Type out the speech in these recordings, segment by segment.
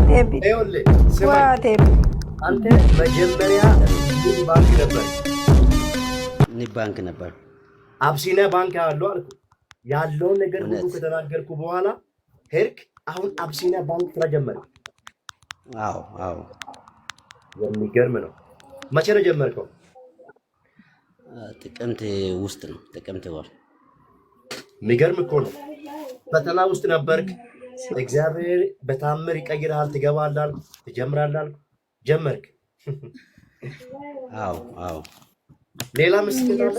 ይኸውልህ ስማኝ፣ አንተ መጀመሪያ ባንክ ነበር ባንክ ነበር አብሲኒያ ባንክ ያለው አልኩ። ያለውን ነገር ሁሉ ከተናገርኩ በኋላ ሄድክ። አሁን አብሲኒያ ባንክ ስራ ጀመርክ። አዎ የሚገርም ነው። መቼ ነው ጀመርከው? ጥቅምት ውስጥ ነው። ጥቅምት ወር። የሚገርም እኮ ነው። ፈተና ውስጥ ነበርክ። እግዚአብሔር በታምር ይቀይርሃል። ትገባላል፣ ትጀምራላል። ጀመርክ። አዎ ሌላ ምስክር አለ?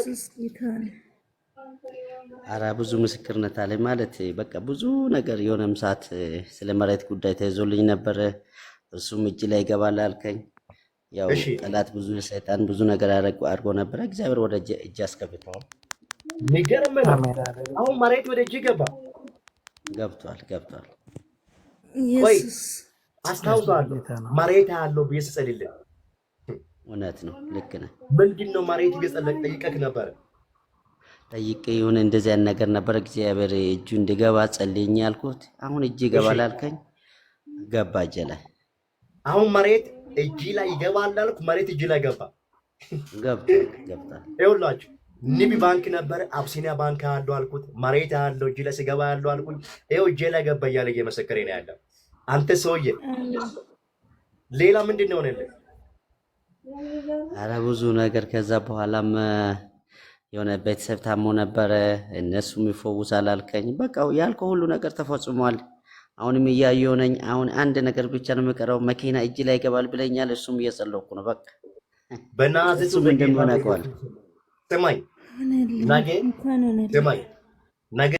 አረ ብዙ ምስክርነት አለ ማለት በቃ ብዙ ነገር። የሆነም ሰዓት ስለ መሬት ጉዳይ ተይዞልኝ ነበረ። እሱም እጅ ላይ ይገባል አልከኝ። ያው ጠላት ብዙ ሰይጣን ብዙ ነገር አድርጎ ነበረ። እግዚአብሔር ወደ እጅ አስገብቷል። የሚገርም ነው። አሁን መሬት ወደ እጅ ገብቷል። ቆይ አስታውሳለሁ መሬት ያለው ብዬ ስጸልይልህ። እውነት ነው፣ ልክ ነህ። ምንድን ነው መሬት እየጸለይክ ጠይቀህ ነበረ? ጠይቄ የሆነ እንደዚያ ነገር ነበር። እግዚአብሔር እጁ እንዲገባ ጸልይኝ ያልኩት። አሁን እጅ ይገባል አልከኝ። ገባ እጅ ላይ። አሁን መሬት እጅ ላይ ይገባል አልኩ። መሬት እጅ ላይ ገብቷል። ይኸውላችሁ ንቢ ባንክ ነበር፣ አብሲኒያ ባንክ ያለው አልኩት። መሬት ያለው እጅ ላይ ሲገባ ያለው አልኩኝ። ይኸው እጄ ላይ ገባ እያለ እየመሰከረኝ ነው ያለው። አንተ ሰውዬ ሌላ ምንድን ነው ሆነልህ? አረ ብዙ ነገር። ከዛ በኋላም የሆነ ቤተሰብ ታሞ ነበረ፣ እነሱም ይፈውሳል አልከኝ። በቃ ያልከው ሁሉ ነገር ተፈጽሟል። አሁንም እያየሁ ነኝ። አሁን አንድ ነገር ብቻ ነው የሚቀረው፣ መኪና እጅ ላይ ይገባል ብለኛል። እሱም እየጸለይኩ ነው። በቃ በናዝሬቱ እንደሚሆን አውቀዋለሁ። ስማኝ ነገ